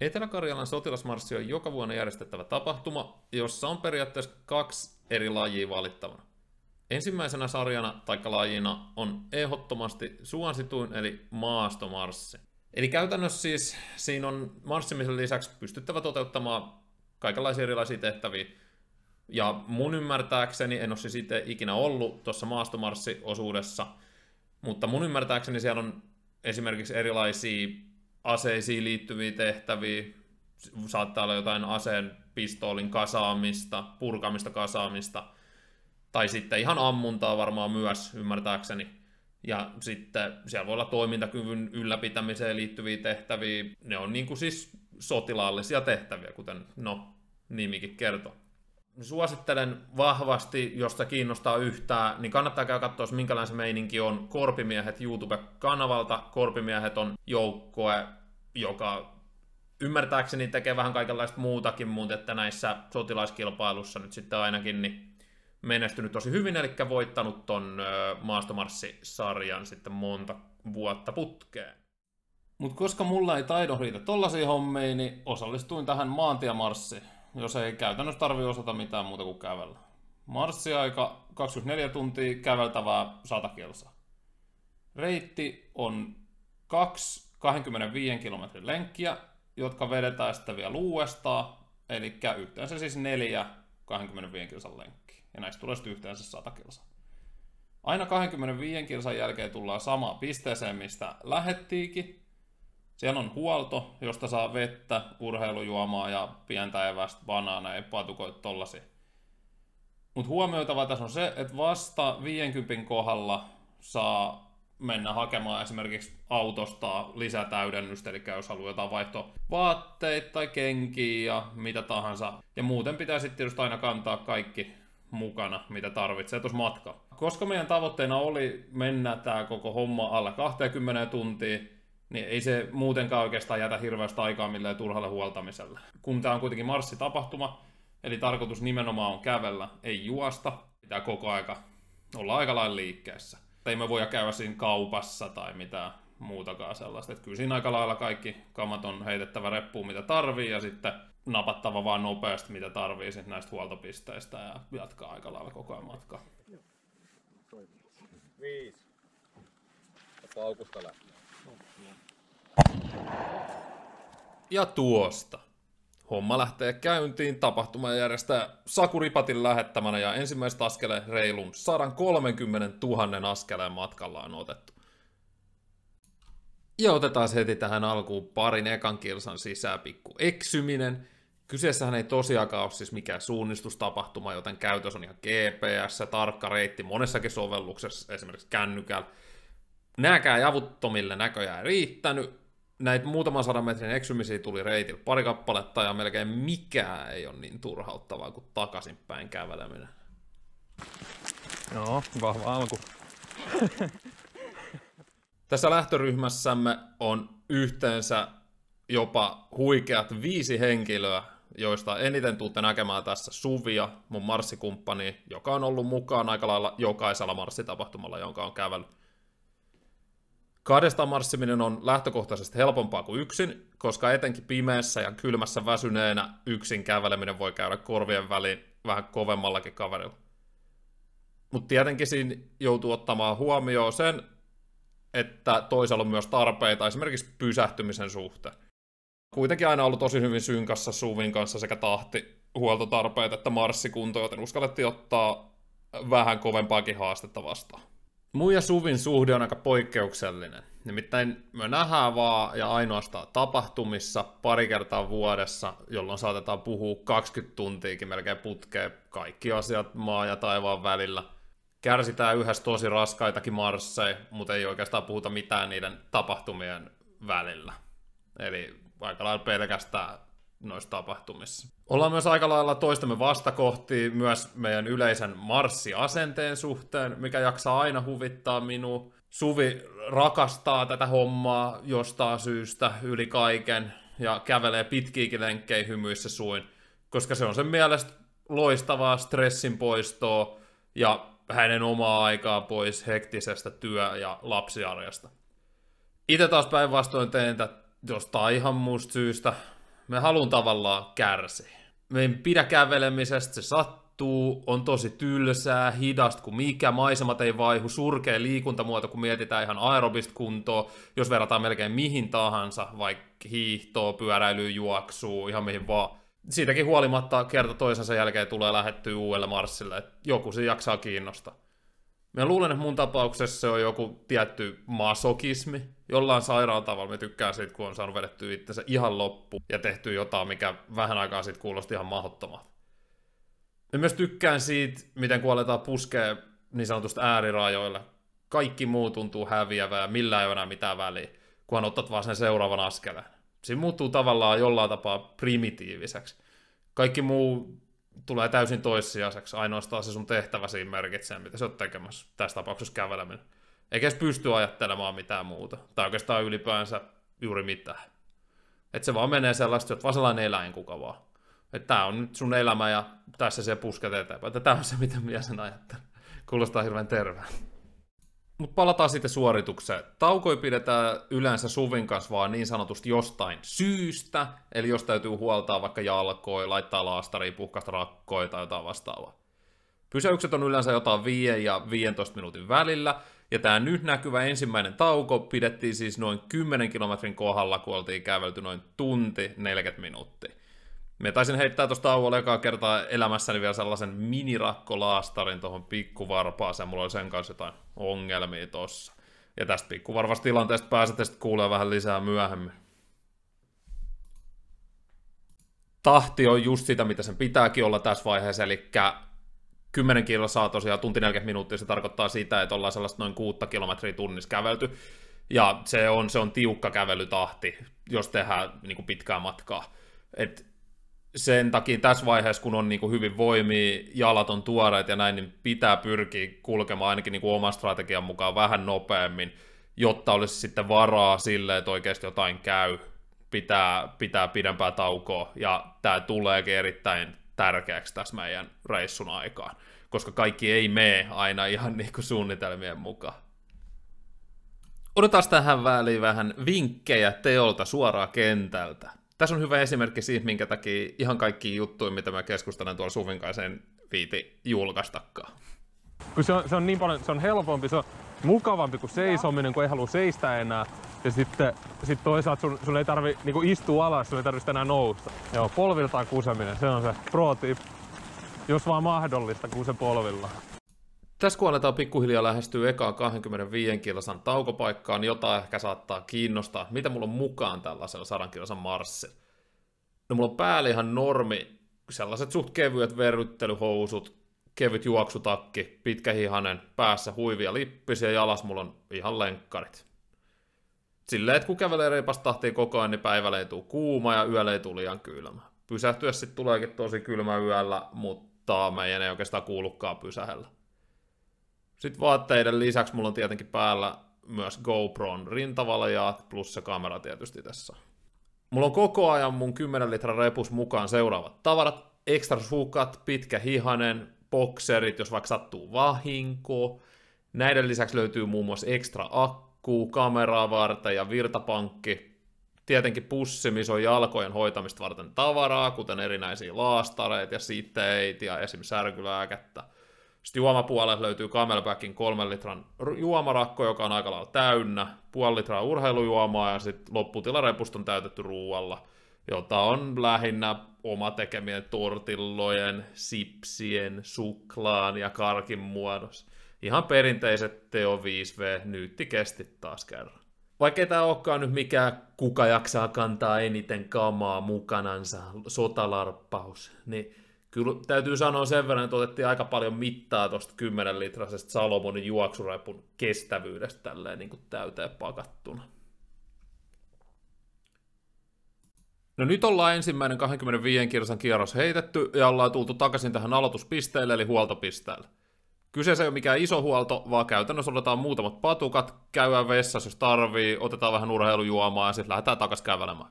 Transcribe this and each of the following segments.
Etelä-Karjalan sotilasmarssi on joka vuonna järjestettävä tapahtuma, jossa on periaatteessa kaksi eri lajia valittavana. Ensimmäisenä sarjana taikka lajina on ehdottomasti suosituin eli maastomarssi. Eli käytännössä siis siinä on marssimisen lisäksi pystyttävä toteuttamaan kaikenlaisia erilaisia tehtäviä. Ja mun ymmärtääkseni, en ole siis itse ikinä ollut tuossa maastomarssiosuudessa, mutta mun ymmärtääkseni siellä on esimerkiksi erilaisia aseisiin liittyviä tehtäviä, saattaa olla jotain aseen pistoolin kasaamista, purkamista kasaamista, tai sitten ihan ammuntaa varmaan myös, ymmärtääkseni. Ja sitten siellä voi olla toimintakyvyn ylläpitämiseen liittyviä tehtäviä, ne on niin kuin siis sotilaallisia tehtäviä, kuten nimikin kertoo. Suosittelen vahvasti, jos se kiinnostaa yhtään, niin kannattaa käydä katsoa, minkälainen se meininki on. Korpimiehet YouTube-kanavalta. Korpimiehet on joukkue, joka ymmärtääkseni tekee vähän kaikenlaista muutakin, mutta että näissä sotilaiskilpailussa nyt sitten ainakin niin menestynyt tosi hyvin, eli voittanut ton maastomarssisarjan sitten monta vuotta putkeen. Mutta koska mulla ei taidon riitä tollasia hommia, niin osallistuin tähän maantiemarssiin, jos ei käytännössä tarvitse osata mitään muuta kuin kävellä. Marssiaika 24 tuntia, käveltävää 100 kilsaa. Reitti on 2 25 kilometrin lenkkiä, jotka vedetään sitten vielä uudestaan, eli yhteensä siis 4 25 kilsan lenkkiä. Ja näistä tulee sitten yhteensä 100 kilsaa. Aina 25 kilsan jälkeen tullaan samaan pisteeseen, mistä lähettiinkin. Siellä on huolto, josta saa vettä, urheilujuomaa ja pientä evästä, banaaneja, patukoita, tollasia. Mutta huomioitava tässä on se, että vasta 50 kohdalla saa mennä hakemaan esimerkiksi autosta lisätäydennystä, eli jos haluaa jotain vaihtovaatteita tai kenkiä ja mitä tahansa. Ja muuten pitää sitten tietysti aina kantaa kaikki mukana, mitä tarvitsee tuossa matkalla. Koska meidän tavoitteena oli mennä tämä koko homma alle 20 tuntia, niin ei se muutenkaan oikeastaan jätä hirveästi aikaa millään turhalle huoltamiselle. Kun tämä on kuitenkin marssitapahtuma, eli tarkoitus nimenomaan on kävellä, ei juosta, pitää koko aika olla aika lailla liikkeessä. Ei me voida käydä siinä kaupassa tai mitään muutakaan sellaista. Että kyllä siinä aika lailla kaikki kamat on heitettävä reppuun mitä tarvii ja sitten napattava vaan nopeasti mitä tarvii sitten näistä huoltopisteistä ja jatkaa aika lailla koko ajan matkaa. 5. Paukusta lähtee. Ja tuosta. Homma lähtee käyntiin, tapahtuma järjestää Saku Ripatin lähettämänä ja ensimmäiset askeleen reilun 130 000 askeleen matkalla on otettu. Ja otetaan heti tähän alkuun parin ekan kilsan sisään pikku eksyminen. Kyseessähän ei tosiaankaan ole siis mikään suunnistustapahtuma, joten käytös on ihan GPS, tarkka reitti monessakin sovelluksessa, esimerkiksi kännykällä. Nääkään javuttomille näköjään riittänyt. Näitä muutaman 100 metrin eksymisiä tuli reitillä pari kappaletta ja melkein mikään ei ole niin turhauttavaa kuin takaisinpäin käveleminen. Joo, vahva alku. Tässä lähtöryhmässämme on yhteensä jopa huikeat 5 henkilöä, joista eniten tuutte näkemään tässä Suvia, mun marssikumppani, joka on ollut mukaan aika lailla jokaisella marssitapahtumalla, jonka on kävellyt. Kahdestaan marssiminen on lähtökohtaisesti helpompaa kuin yksin, koska etenkin pimeässä ja kylmässä väsyneenä yksin käveleminen voi käydä korvien väliin vähän kovemmallakin kaverilla. Mutta tietenkin siinä joutuu ottamaan huomioon sen, että toisella on myös tarpeita esimerkiksi pysähtymisen suhteen. Kuitenkin aina ollut tosi hyvin synkassa Suvin kanssa sekä tahti, huoltotarpeet että marssikunto, joten uskallettiin ottaa vähän kovempaakin haastetta vastaan. Mun ja Suvin suhde on aika poikkeuksellinen. Nimittäin me nähdään vaan ja ainoastaan tapahtumissa pari kertaa vuodessa, jolloin saatetaan puhua 20 tuntiakin melkein putkeen kaikki asiat maa ja taivaan välillä. Kärsitään yhdessä tosi raskaitakin marsseja, mutta ei oikeastaan puhuta mitään niiden tapahtumien välillä. Eli aika lailla pelkästään noissa tapahtumissa. Ollaan myös aika lailla toistemme vastakohtia myös meidän yleisen marssiasenteen suhteen, mikä jaksaa aina huvittaa minua. Suvi rakastaa tätä hommaa jostain syystä yli kaiken ja kävelee pitkiäkin lenkkejä hymyissä suin, koska se on sen mielestä loistavaa stressin poistoa ja hänen omaa aikaa pois hektisestä työ- ja lapsiarjesta. Itse taas päinvastoin teen tätä jostain ihan muusta syystä. Me haluan tavallaan kärsiä. Me ei pidä kävelemisestä, se sattuu, on tosi tylsää, hidasta kuin mikä, maisemat ei vaihu, surkea liikuntamuoto, kun mietitään ihan aerobista kuntoa, jos verrataan melkein mihin tahansa, vaikka hiihtoa, pyöräilyä, juoksua, ihan mihin vaan. Siitäkin huolimatta kerta toisensa jälkeen tulee lähettyä uudelle marssille, että joku se jaksaa kiinnostaa. Mä luulen, että mun tapauksessa se on joku tietty masokismi. Jollain sairaan tavalla mä tykkään siitä, kun on saanut vedettyä itsensä ihan loppuun ja tehty jotain, mikä vähän aikaa sitten kuulosti ihan mahdottomalta. Mä myös tykkään siitä, miten kun aletaan puskea niin sanotusti äärirajoille. Kaikki muu tuntuu häviävää ja millään ei ole enää mitään väliä, kunhan otat vaan sen seuraavan askeleen. Siinä muuttuu tavallaan jollain tapaa primitiiviseksi. Kaikki muu tulee täysin toissijaiseksi, ainoastaan se sun tehtävä siinä merkitsee, mitä sä oot tekemässä, tässä tapauksessa käveleminen. Eikä edes pysty ajattelemaan mitään muuta, tai oikeastaan ylipäänsä juuri mitään. Että se vaan menee sellaista, että vaan sellainen eläinkuka vaan. Että tää on nyt sun elämä ja tässä se pusket eteenpäin. Että tää on se, mitä minä sen ajattelen. Kuulostaa hirveän terveen. Mutta palataan sitten suoritukseen. Taukoja pidetään yleensä suvin kanssa vaan niin sanotusti jostain syystä, eli jos täytyy huoltaa vaikka jalkoja, laittaa laastaria, puhkaista rakkoja tai jotain vastaavaa. Pysäykset on yleensä jotain 5 ja 15 minuutin välillä, ja tämä nyt näkyvä ensimmäinen tauko pidettiin siis noin 10 kilometrin kohdalla, kun oltiin kävelty noin tunti 40 minuuttia. Me taisin heittää tuosta tauolla ekaa kertaa elämässäni vielä sellaisen minirakkolastarin tuohon pikkuvarpaaseen. Mulla oli sen kanssa jotain ongelmia tossa. Ja tästä pikkuvarvastilanteesta pääsette sitten kuulee vähän lisää myöhemmin. Tahti on just sitä, mitä sen pitääkin olla tässä vaiheessa, eli 10 kilsaa tosiaan tunti 40 minuuttia, se tarkoittaa sitä, että ollaan sellaista noin 6 kilometriä tunnissa kävelty. Ja se on tiukka kävelytahti, jos tehdään niin kuin pitkää matkaa. Sen takia tässä vaiheessa, kun on niin kuin hyvin voimia, jalat on tuoreet ja näin, niin pitää pyrkiä kulkemaan ainakin niin kuin oman strategian mukaan vähän nopeammin, jotta olisi sitten varaa sille, että oikeasti jotain käy, pitää pidempää taukoa, ja tämä tuleekin erittäin tärkeäksi tässä meidän reissun aikaan, koska kaikki ei mene aina ihan niin kuin suunnitelmien mukaan. Odotaan tähän väliin vähän vinkkejä teolta suoraan kentältä. Tässä on hyvä esimerkki siitä, minkä takia ihan kaikki juttuja, mitä mä keskustelen tuolla Suvin kanssa, en viiti julkaistakaan. Kun se on niin paljon, se on helpompi, se on mukavampi kuin seisominen, kun ei halua seistä enää. Ja sitten toisaalta sun ei tarvi niinku istua alas, sun ei tarvitse enää nousta. Joo, polviltaan kuseminen, se on se pro tip. Jos vaan mahdollista, kuse polvilla. Tässä kun aletaan pikkuhiljaa lähestyä ekaa 25 kilsan taukopaikkaan, jota ehkä saattaa kiinnostaa, mitä mulla on mukaan tällaisella 100 kilsan marssilla. No mulla on päällä ihan normi, sellaiset suht kevyet verryttelyhousut, kevyt juoksutakki, pitkähihanen, päässä huivia lippisiä ja jalas mulla on ihan lenkkarit. Silleen, että kun kävelee reipasta tahtia koko ajan, niin päivällä ei tule kuuma ja yöllä ei tule liian kylmä. Pysähtyä sitten tuleekin tosi kylmä yöllä, mutta meidän ei oikeastaan kuulukaan pysähellä. Sitten vaatteiden lisäksi mulla on tietenkin päällä myös GoPron rintavaljaat plus se kamera tietysti tässä. Mulla on koko ajan mun 10 litran repus mukaan seuraavat tavarat. Extra sukat, pitkä hihanen, bokserit, jos vaikka sattuu vahinko. Näiden lisäksi löytyy muun muassa extra akku, kameraa varten ja virtapankki. Tietenkin pussi, missä on jalkojen hoitamista varten tavaraa, kuten erinäisiä laastareita ja siteitä ja esim. Särkylääkettä. Sitten juomapuolelle löytyy Camelbackin 3 litran juomarakko, joka on aika lailla täynnä, 0,5 litraa urheilujuomaa ja sitten lopputilarepust on täytetty ruualla, jota on lähinnä oma tekemien tortillojen, sipsien, suklaan ja karkin muodossa. Ihan perinteiset Teo 5V nyyttikestit taas kerran. Vaikkei tämä olekaan nyt mikään kuka jaksaa kantaa eniten kamaa mukanansa sotalarppaus, niin kyllä täytyy sanoa sen verran, että otettiin aika paljon mittaa tuosta 10-litrasesta Salomonin juoksurepun kestävyydestä tälleen niin kuin täyteen pakattuna. No nyt ollaan ensimmäinen 25 kilsan kierros heitetty ja ollaan tultu takaisin tähän aloituspisteelle eli huoltopisteelle. Kyseessä ei ole mikään iso huolto, vaan käytännössä otetaan muutamat patukat, käydään vessassa jos tarvii, otetaan vähän urheilujuomaa ja sitten lähdetään takaisin kävelemään.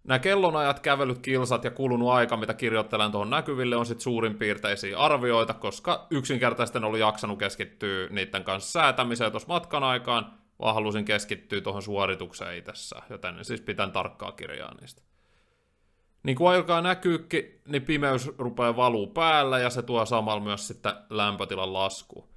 Nämä kellonajat, kävelyt, kilsat ja kulunut aika, mitä kirjoittelen tuohon näkyville, on sitten suurin piirteisiä arvioita, koska yksinkertaisesti en ollut jaksanut keskittyä niiden kanssa säätämiseen tuossa matkan aikaan, vaan halusin keskittyä tuohon suoritukseen itsessään, joten siis pitän tarkkaa kirjaa niistä. Niin kuin alkaa näkyykin, niin pimeys rupeaa valuu päällä ja se tuo samalla myös sitten lämpötilan lasku.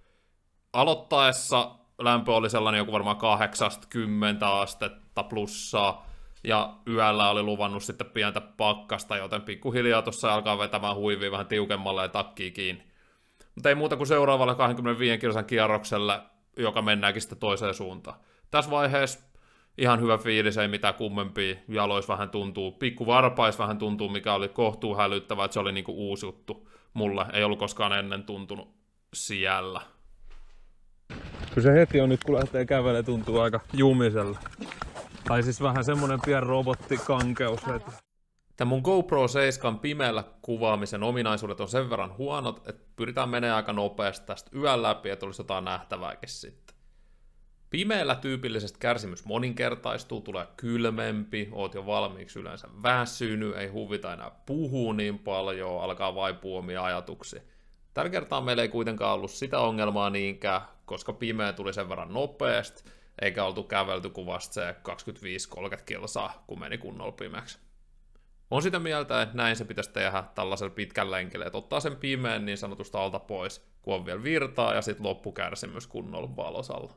Aloittaessa lämpö oli sellainen joku varmaan 80 astetta plussaa, ja yöllä oli luvannut sitten pientä pakkasta, joten pikkuhiljaa tuossa alkaa vetämään huivia vähän tiukemmalle ja takkii kiinni. Mutta ei muuta kuin seuraavalla 25 kilsan kierrokselle, joka mennäänkin sitten toiseen suuntaan. Tässä vaiheessa ihan hyvä fiilis, ei mitään kummempia, jalois vähän tuntuu, pikku varpais vähän tuntuu, mikä oli kohtuu hälyttävää, että se oli niinku uusi juttu mulle, ei ollut koskaan ennen tuntunut siellä. Kyllä se heti on nyt, kun lähtee kävelemään, tuntuu aika jumisella. Tai siis vähän semmonen pieni robottikankeus heti. Tämä mun GoPro 7 pimeällä kuvaamisen ominaisuudet on sen verran huonot, että pyritään menemään aika nopeasti tästä yön läpi, että olisi jotain nähtävääkin sitten. Pimeällä tyypillisesti kärsimys moninkertaistuu, tulee kylmempi, oot jo valmiiksi yleensä väsynyt, ei huvita enää puhua niin paljon, alkaa vaipua omia ajatuksia. Tällä kertaa meillä ei kuitenkaan ollut sitä ongelmaa niinkään, koska pimeä tuli sen verran nopeasti, eikä oltu kävelty kuin vasta se 25-30 kilsaa, kun meni kunnolla pimeäksi. On sitä mieltä, että näin se pitäisi tehdä tällaisella pitkällä lenkillä, että ottaa sen pimeän niin sanotusta alta pois, kun on vielä virtaa, ja sitten loppukärsimys kunnolla valosalla.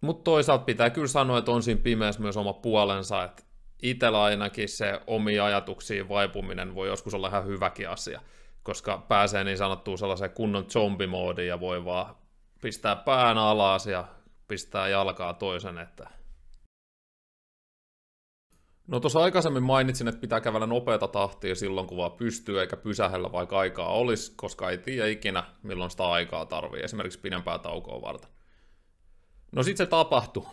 Mutta toisaalta pitää kyllä sanoa, että on siinä pimeässä myös oma puolensa, että itsellä ainakin se omiin ajatuksiin vaipuminen voi joskus olla ihan hyväkin asia, koska pääsee niin sanottuun sellaiseen kunnon zombimoodiin ja voi vaan pistää pään alas ja pistää jalkaa toisen eteen. No tuossa aikaisemmin mainitsin, että pitää kävellä nopeata tahtia silloin, kun vaan pystyy, eikä pysähellä vaikka aikaa olisi, koska ei tiedä ikinä, milloin sitä aikaa tarvii, esimerkiksi pidempää taukoa varten. No sit se tapahtui,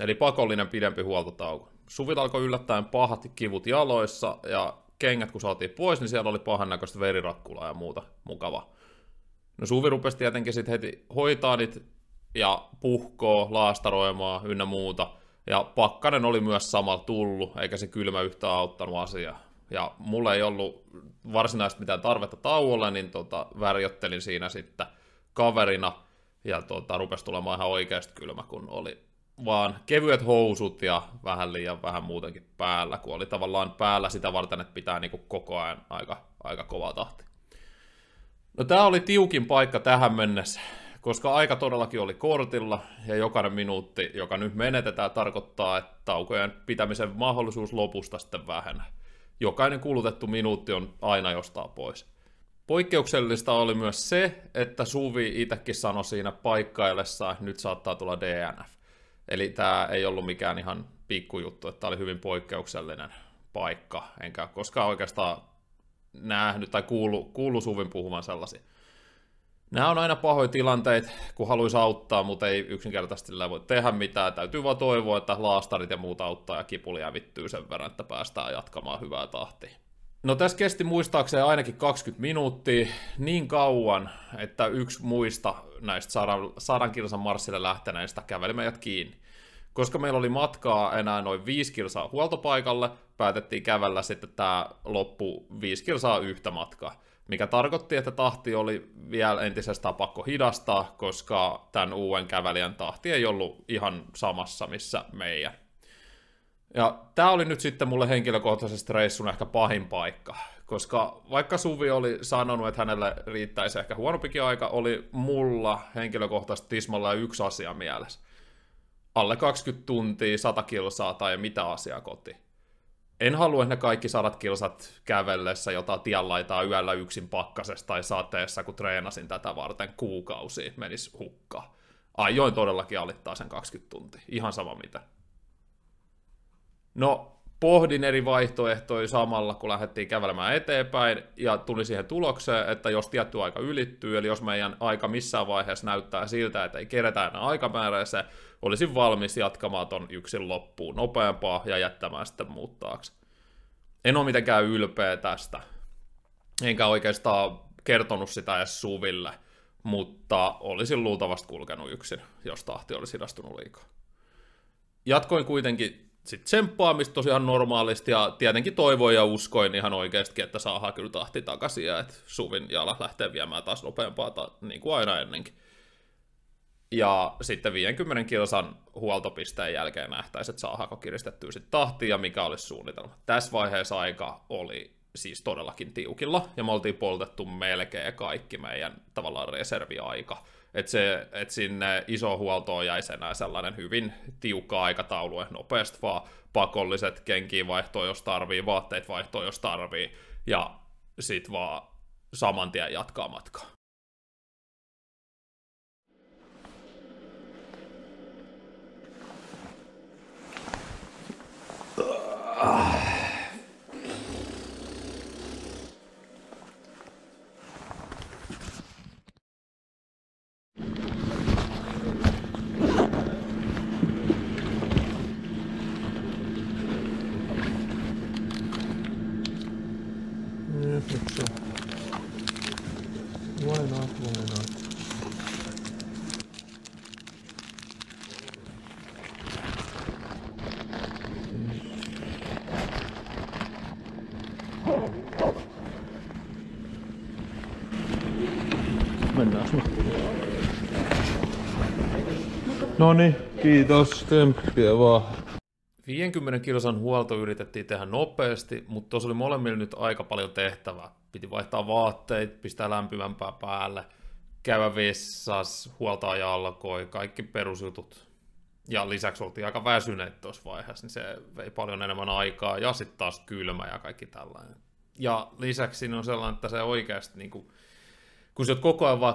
eli pakollinen pidempi huoltotauko. Suvilla alkoi yllättäen pahat kivut jaloissa, ja kengät kun saatiin pois, niin siellä oli pahan näköistä verirakkulaa ja muuta mukavaa. No Suvi rupesi tietenkin sitten heti hoitaa niitä ja puhkoo, laastaroimaa ynnä muuta. Ja pakkanen oli myös samalla tullut, eikä se kylmä yhtään auttanut asiaa. Ja mulla ei ollut varsinaisesti mitään tarvetta tauolle, niin värjöttelin siinä sitten kaverina. Ja rupesi tulemaan ihan oikeasti kylmä, kun oli vaan kevyet housut ja vähän liian vähän muutenkin päällä, kun oli tavallaan päällä sitä varten, että pitää niinku koko ajan aika kovaa tahti. No tää oli tiukin paikka tähän mennessä, koska aika todellakin oli kortilla, ja jokainen minuutti, joka nyt menetetään, tarkoittaa, että taukojen pitämisen mahdollisuus lopusta sitten vähenee. Jokainen kulutettu minuutti on aina jostain pois. Poikkeuksellista oli myös se, että Suvi itsekin sanoi siinä paikkaillessaan, että nyt saattaa tulla DNF. Eli tämä ei ollut mikään ihan pikkujuttu, että tämä oli hyvin poikkeuksellinen paikka, enkä koskaan oikeastaan nähnyt tai kuullut Suvin puhuvan sellaisia. Nämä on aina pahoja tilanteita, kun haluaisi auttaa, mutta ei yksinkertaisesti voi tehdä mitään. Täytyy vaan toivoa, että laastarit ja muut auttaa ja kipuli hävittyy sen verran, että päästään jatkamaan hyvää tahtia. No tässä kesti muistaakseni ainakin 20 minuuttia, niin kauan, että yksi muista näistä 100 kilsan marssille lähteneistä käveli meidät kiinni. Koska meillä oli matkaa enää noin 5 kilsaa huoltopaikalle, päätettiin kävellä sitten tämä loppu 5 kilsaa yhtä matkaa. Mikä tarkoitti, että tahti oli vielä entisestään pakko hidastaa, koska tämän uuden kävelijän tahti ei ollut ihan samassa missä meidän. Ja tämä oli nyt sitten mulle henkilökohtaisesti reissun ehkä pahin paikka, koska vaikka Suvi oli sanonut, että hänelle riittäisi ehkä huonompikin aika, oli mulla henkilökohtaisesti tismalla yksi asia mielessä. Alle 20 tuntia, 100 kilsaa tai mitä asiaa kotiin. En halua, että ne kaikki 100 kilsat kävellessä jotain tienlaitaa yöllä yksin pakkasessa tai sateessa, kun treenasin tätä varten kuukausia, menisi hukkaan. Aioin todellakin alittaa sen 20 tuntia, ihan sama mitä. No, pohdin eri vaihtoehtoja samalla, kun lähdettiin kävelemään eteenpäin, ja tuli siihen tulokseen, että jos tietty aika ylittyy, eli jos meidän aika missään vaiheessa näyttää siltä, että ei keretä enää aikamääräiseen, olisin valmis jatkamaan ton yksin loppuun nopeampaa ja jättämään sitten muut taakse. En ole mitenkään ylpeä tästä, enkä oikeastaan kertonut sitä edes Suville, mutta olisin luultavasti kulkenut yksin, jos tahti olisi hidastunut liikaa. Jatkoin kuitenkin sitten tsemppaamista tosiaan normaalisti, ja tietenkin toivoin ja uskoin ihan oikeastikin, että saadaan kyllä tahti takaisin, ja että Suvin jalat lähtee viemään taas nopeampaa, niin kuin aina ennenkin. Ja sitten 50 kilsan huoltopisteen jälkeen nähtäisiin, että saadaanko kiristettyä sitten tahtia, ja mikä olisi suunnitelma. Tässä vaiheessa aika oli siis todellakin tiukilla, ja me oltiin poltettu melkein kaikki meidän tavallaan reserviaika. Että sinne iso huoltoon jäisi enää sellainen hyvin tiukka aikataulu, että nopeasti vaan pakolliset kenkiä vaihtoa, jos tarvii, vaatteet vaihtoa, jos tarvii, ja sit vaan saman tien jatkaa matkaa. Why not? Mennään nyt. Noniin, kiitos, temppiä vaan. 50 kilsan huolto yritettiin tehdä nopeasti, mutta tuossa oli molemmilla nyt aika paljon tehtävää. Piti vaihtaa vaatteet, pistää lämpimämpää päälle, käydä vessassa, huoltaa jalkoi, kaikki perusjutut. Ja lisäksi oltiin aika väsyneet tuossa vaiheessa, niin se vei paljon enemmän aikaa, ja sitten taas kylmä ja kaikki tällainen. Ja lisäksi siinä on sellainen, että se oikeasti, niin kun sä oot koko ajan vaan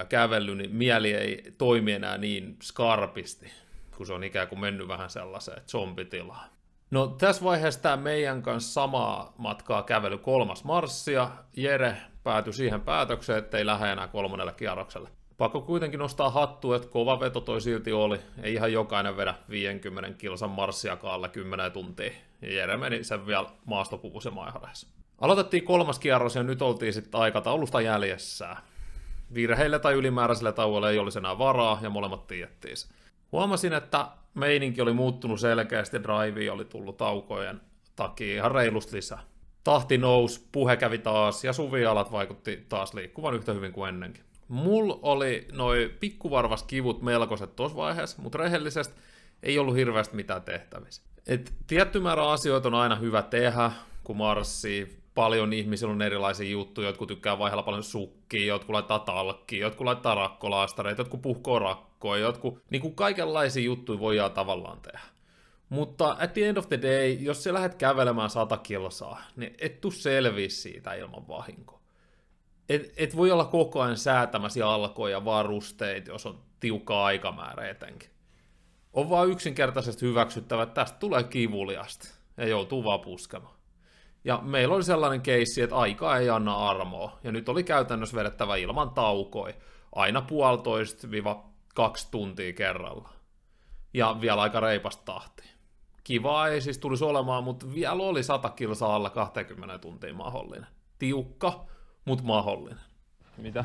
kävellyt, niin mieli ei toimi enää niin skarpisti, kun se on ikään kuin mennyt vähän sellaiseen zombitilaan. No tässä vaiheessa tämä meidän kanssa samaa matkaa kävely 3. marssia. Jere päätyi siihen päätökseen, ettei lähde enää 3. kierrokselle. Pakko kuitenkin nostaa hattua, että kova veto toi silti oli. Ei ihan jokainen vedä 50 kilsan marssiakaan alle 10 tuntia. Ja Jere meni sen vielä maastopuvusen maihareessa. Aloitettiin 3. kierros ja nyt oltiin sitten aikataulusta jäljessä. Virheille tai ylimääräisille tauoille ei olisi enää varaa ja molemmat tiedettiin se. Huomasin, että meininki oli muuttunut selkeästi, drive oli tullut taukojen takia ihan reilusti lisää. Tahti nousi, puhe kävi taas ja suvialat vaikutti taas liikkuvan yhtä hyvin kuin ennenkin. Mulla oli noi pikkuvarvas kivut melkoiset tuossa vaiheessa, mutta rehellisesti ei ollut hirveästi mitään tehtävissä. Tietty määrä asioita on aina hyvä tehdä, kun marssii. Paljon ihmisillä on erilaisia juttuja, jotkut tykkää vaihella paljon sukkia, jotkut laittaa talkkia, jotkut laittaa rakkolaastareita, jotkut puhkoo rakkoja, jotkut niin kuin kaikenlaisia juttuja voidaan tavallaan tehdä. Mutta at the end of the day, jos sä lähdet kävelemään 100 kilsaa, niin et tuu selviä siitä ilman vahinkoa. Et voi olla koko ajan säätämässä jalkoja ja varusteita, jos on tiukka aikamäärä etenkin. On vaan yksinkertaisesti hyväksyttävä, että tästä tulee kivuliasta ja joutuu vaan puskemaan. Ja meillä oli sellainen keissi, että aika ei anna armoa, ja nyt oli käytännössä vedettävä ilman taukoja, aina 1,5–2 tuntia kerralla. Ja vielä aika reipasta tahtia. Kivaa ei siis tulisi olemaan, mutta vielä oli 100 kilsaa alla 20 tuntia mahdollinen. Tiukka, mutta mahdollinen. Mitä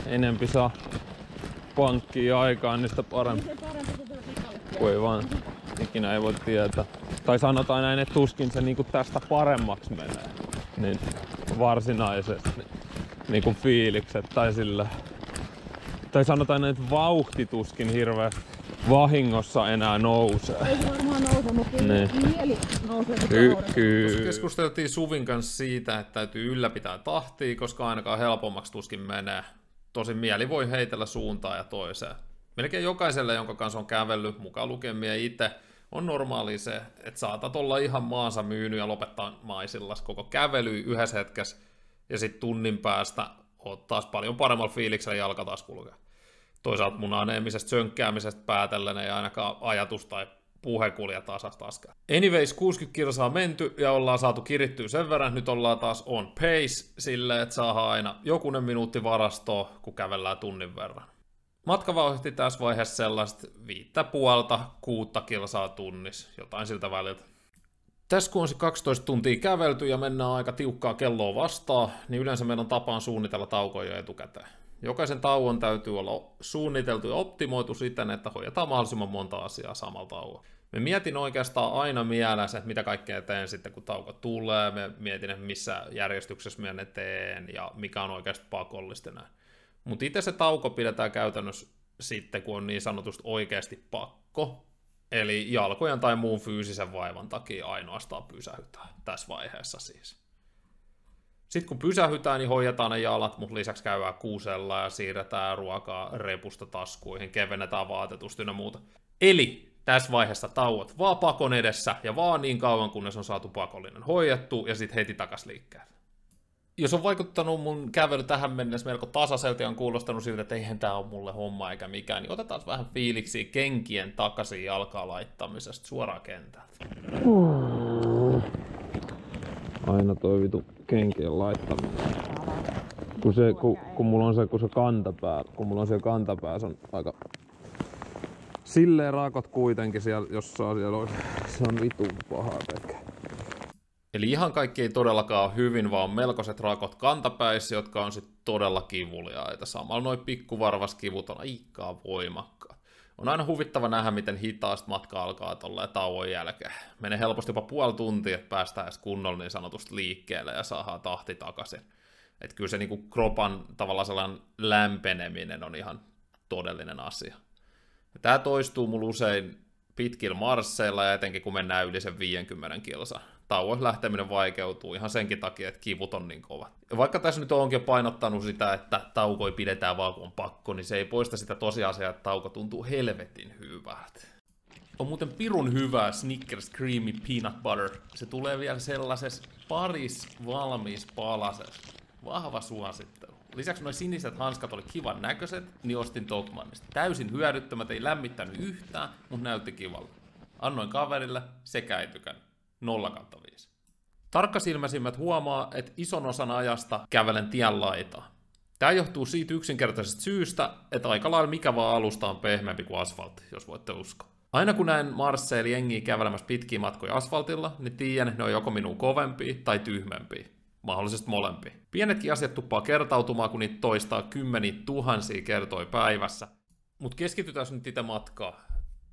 enempi saa pankkia aikaan, niin sitä parempi. Kun ei vaan ikinä ei voi tietää. Tai sanotaan näin, että tuskin se niinku tästä paremmaksi menee. Niin varsinaisesti niinku fiilikset tai sillä. Tai sanotaan näin, että vauhti tuskin hirveästi vahingossa enää nousee. Ei se varmaan nouse, mutta mieli nousee. Keskusteltiin Suvin kanssa siitä, että täytyy ylläpitää tahtia, koska ainakaan helpommaksi tuskin menee. Tosin mieli voi heitellä suuntaan ja toiseen. Melkein jokaiselle, jonka kanssa on kävellyt, mukaan lukien minä itse, on normaali se, että saatat olla ihan maansa myynyt ja lopettaa maisillas koko kävely yhdessä hetkessä, ja sitten tunnin päästä oot taas paljon paremmalla fiiliksellä jalka taas kulkea. Toisaalta mun aneemisesta sönkkäämisestä päätellen ei ainakaan ajatus tai puhe kulje tasasta askel. Anyways, 60 kilsaa menty ja ollaan saatu kirittyä sen verran, nyt ollaan taas on pace silleen, että saadaan aina jokunen minuutti varastoa, kun kävellään tunnin verran. Matkavauhti tässä vaiheessa sellaista 5,5–6 kilsaa tunnissa, jotain siltä väliltä. Tässä kun on se 12 tuntia kävelty ja mennään aika tiukkaa kelloa vastaan, niin yleensä meidän on tapaan suunnitella taukoja jo etukäteen. Jokaisen tauon täytyy olla suunniteltu ja optimoitu siten, että hoidetaan mahdollisimman monta asiaa samalla tauolla. Me mietin oikeastaan aina mielessä, että mitä kaikkea teen sitten, kun tauko tulee. Me mietin, että missä järjestyksessä minä ne teen ja mikä on oikeasti pakollista näin. Mutta itse se tauko pidetään käytännössä sitten, kun on niin sanotusti oikeasti pakko. Eli jalkojen tai muun fyysisen vaivan takia ainoastaan pysähytään tässä vaiheessa siis. Sitten kun pysähytään, niin hoidetaan ne jalat, mutta lisäksi käydään kuusella ja siirretään ruokaa repusta taskuihin, kevennetään vaatetusta ynnä muuta. Eli tässä vaiheessa tauot vaan pakon edessä ja vaan niin kauan, kunnes on saatu pakollinen hoidettu ja sitten heti takas liikkeelle. Jos on vaikuttanut mun kävely tähän mennessä melko tasaiselta ja on kuulostanut siltä, että eihän tää ole mulle homma eikä mikään, niin otetaan vähän fiiliksiä kenkien takaisin jalkaa laittamisesta suoraan kentältä. Aina toi vitu kenkien laittaminen. Kun mulla on se kantapää, se on aika silleen raakot kuitenkin siellä jossain siellä olisi. Se on vitun paha tekee. Eli ihan kaikki ei todellakaan ole hyvin, vaan melkoiset rakot kantapäissä, jotka on sitten todella kivuliaita. Samalla noi pikkuvarvaskivut on aika voimakkaat. On aina huvittava nähdä, miten hitaasti matka alkaa tolleen tauon jälkeen. Menee helposti jopa puoli tuntia, että päästään edes kunnolla niin sanotusti liikkeelle ja saadaan tahti takaisin. Että kyllä se niinku kropan tavallaan sellainen lämpeneminen on ihan todellinen asia. Tämä toistuu mulla usein pitkillä marsseilla ja etenkin kun mennään yli sen 50 kilsan. Tauoissa lähteminen vaikeutuu ihan senkin takia, että kivut on niin kovat. Ja vaikka tässä nyt onkin painottanut sitä, että taukoi pidetään vaan kun on pakko, niin se ei poista sitä tosiasiaa, että tauko tuntuu helvetin hyvältä. On muuten pirun hyvää Snickers Creamy Peanut Butter. Se tulee vielä sellaisessa paris valmis palasessa. Vahva suosittelu. Lisäksi nuo siniset hanskat oli kivan näköiset, niin ostin Topmannista. Täysin hyödyttömät, ei lämmittänyt yhtään, mutta näytti kivalta. Annoin kaverille, sekä ei tykännyt. 0/5. Tarkkasilmäisimmät huomaa, että ison osan ajasta kävelen tien laitaa. Tämä johtuu siitä yksinkertaisesta syystä, että aika lailla mikä vaan alusta on pehmeämpi kuin asfaltti, jos voitte uskoa. Aina kun näen marsseilla jengiä kävelemässä pitkiä matkoja asfaltilla, niin tiedän, että ne on joko minun kovempia tai tyhmempiä. Mahdollisesti molempia. Pienetkin asiat tuppaa kertautumaan, kun niitä toistaa kymmeniä tuhansia kertoja päivässä. Mutta keskitytään nyt itse matkaa.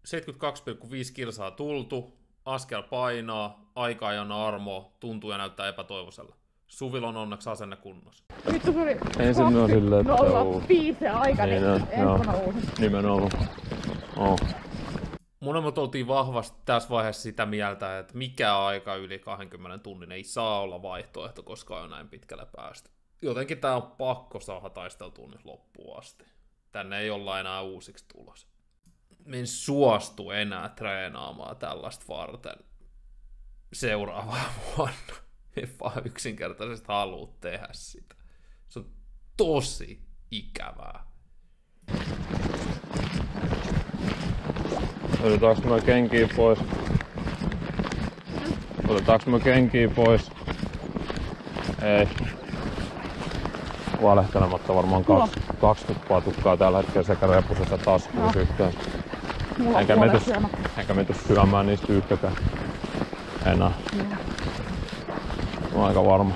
72,5 kilsaa tultu, askel painaa, aika ei anna armoa, tuntuu ja näyttää epätoivoisella. Suvil on onneksi asenne kunnossa. Vittu se oli Ensin on silleen, että 0,5 aika, niin ensin uusi. Nimenomaan. Molemmat oltiin vahvasti tässä vaiheessa sitä mieltä, että mikä aika yli 20 tunnin ei saa olla vaihtoehto, koska on näin pitkälle päästy. Jotenkin tää on pakko saada taisteltua nyt loppuun asti. Tänne ei olla enää uusiksi tulos. En suostu enää treenaamaan tällaista varten seuraavaa vuonna. En vaan yksinkertaisesti halua tehdä sitä. Se on tosi ikävää. Otetaanko mä kenkiä pois? Ei. Valehtelematta varmaan 20 patukkaa tällä hetkellä sekä repussa että taskuissa yhteensä. Enkä menty syömään niistä yhtäkään enää. Mä oon aika varma.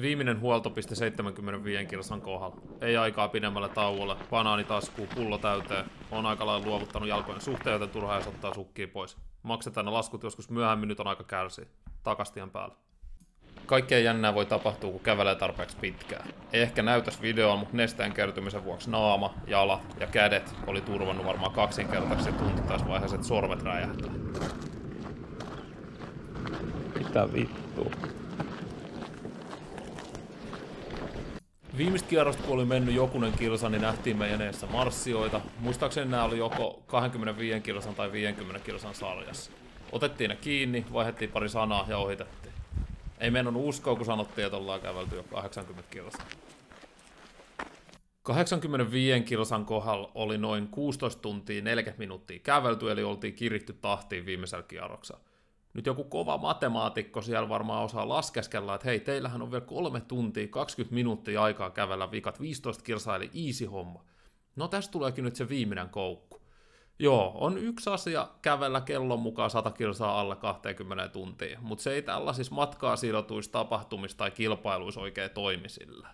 Viimeinen huoltopiste 75 kilsan kohdalla. Ei aikaa pidemmälle tauolle. Banaani taskuun, pullo täyteen. On aika lailla luovuttanut jalkojen suhteen, joten turhaa jos ottaa sukkia pois. Maksetaan ne laskut joskus myöhemmin, nyt on aika kärsiä. Takastien päällä. Kaikkea jännää voi tapahtua, kun kävelee tarpeeksi pitkään. Ei ehkä näytäisi videoon, mutta nesteen kertymisen vuoksi naama, jalat ja kädet oli turvannut varmaan kaksinkertaisesti ja tunti tässä vaiheessa, että sormet räjähtää. Mitä vittua? Viimeistä kierrosta, kun oli mennyt jokunen kilsa, niin nähtiin meidän eessä marssioita. Muistaakseni nämä oli joko 25 kilsan tai 50 kilsan sarjassa. Otettiin ne kiinni, vaihdettiin pari sanaa ja ohitettiin. Ei meidän uskoa, kun sanottiin, että ollaan kävelty jo 80 kilsaa. 85 kilsan kohdalla oli noin 16 tuntia 40 minuuttia kävelty, eli oltiin kiritty tahtiin viimeisellä kierroksella. Nyt joku kova matemaatikko siellä varmaan osaa laskeskella, että hei, teillähän on vielä 3 tuntia 20 minuuttia aikaa kävellä viikat 15 kilsaa, eli easy homma. No tästä tuleekin nyt se viimeinen koukku. Joo, on yksi asia kävellä kellon mukaan 100 kilsaa alle 20 tuntia, mutta se ei tällaisissa matkaa sidotuissa tapahtumissa tai kilpailuissa oikein toimi sillä.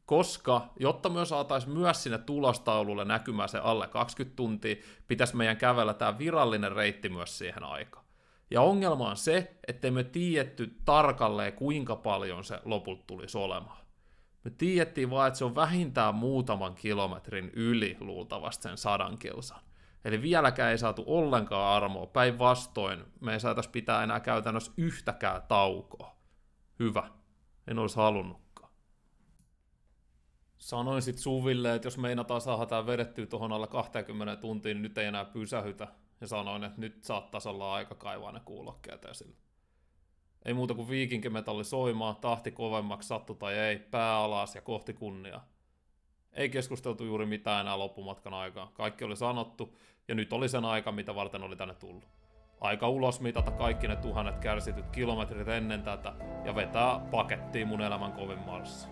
Koska, jotta me saataisiin myös sinne tulostaululle näkymään se alle 20 tuntia, pitäisi meidän kävellä tämä virallinen reitti myös siihen aikaan. Ja ongelma on se, ettei me tiedetty tarkalleen, kuinka paljon se lopulta tulisi olemaan. Me tiedettiin vaan, että se on vähintään muutaman kilometrin yli luultavasti sen 100 kilsan. Eli vieläkään ei saatu ollenkaan armoa. Päinvastoin me ei saataisi pitää enää käytännössä yhtäkään taukoa. Hyvä. En olisi halunnutkaan. Sanoin sit Suville, että jos meinataan saada tää vedettyä tuohon alle 20 tuntiin, niin nyt ei enää pysähytä. Ja sanoin, että nyt saattaisi olla aika kaivaa ne kuulokkeet esille. Ei muuta kuin viikinkimetalli soimaan, tahti kovemmaksi, sattu tai ei, pää alas ja kohti kunniaa. Ei keskusteltu juuri mitään enää loppumatkan aikaa. Kaikki oli sanottu, ja nyt oli sen aika, mitä varten oli tänne tullut. Aika ulos mitata kaikki ne 1000 kärsityt kilometrit ennen tätä, ja vetää pakettiin mun elämän kovin marssi.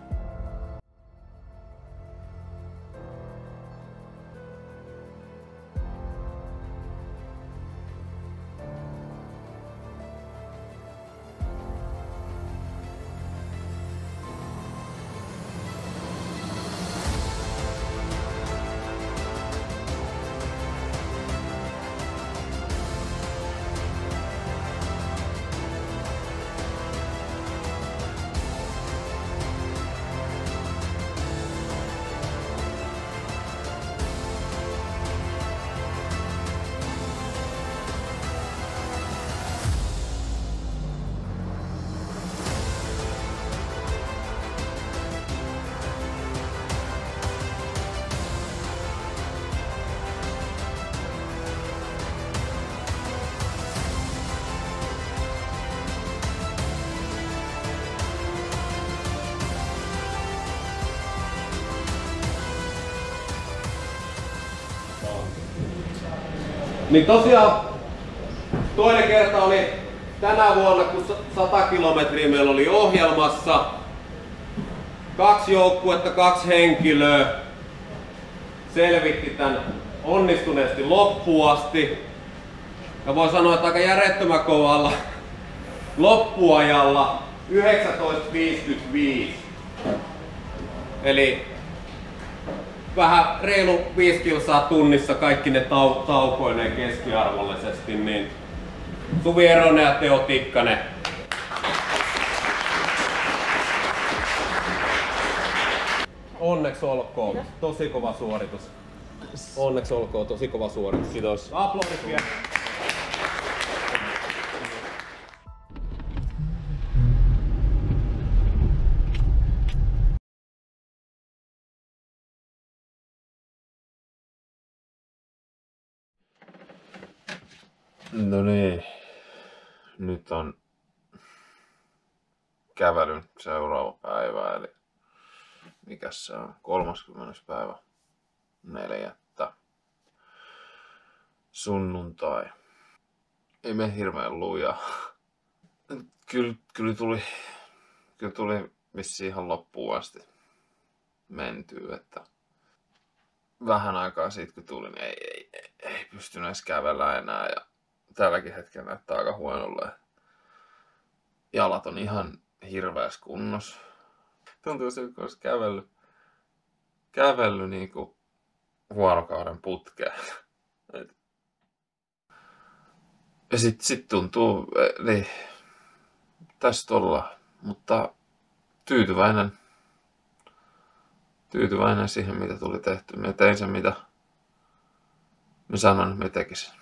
Niin tosiaan toinen kerta oli tänä vuonna, kun 100 kilometriä meillä oli ohjelmassa. 2 joukkuetta, 2 henkilöä selvitti tän onnistuneesti loppuun asti. Ja voi sanoa, että aika järjettömän kovalla loppuajalla 19.55. Eli vähän reilu 5 kilsaa tunnissa kaikki ne taukoineen keskiarvollisesti, niin Suvi Eronen ja Teo Tikkanen. Onneksi olkoon. Tosi kova suoritus. Onneksi olkoon, tosi kova suoritus. Kiitos. Aplodit vielä. No niin, nyt on kävelyn seuraava päivä, eli mikäs se on, 30. päivä 4. sunnuntai. Ei mene hirveän lujaa. Kyllä tuli vissiin ihan loppuun asti mentyä, että vähän aikaa siitä kun tulin, niin ei pystynyt edes kävellä enää ja tälläkin hetkellä näyttää aika huonolle. Jalat on ihan hirveässä kunnossa. Tuntuu siltä, kun olisi kävellyt niinku vuorokauden putkeen. Ja sit tuntuu, eli tästä ollaan, mutta tyytyväinen siihen, mitä tuli tehty. Mä tein sen, mitä mä sanoin, että mä tekisin.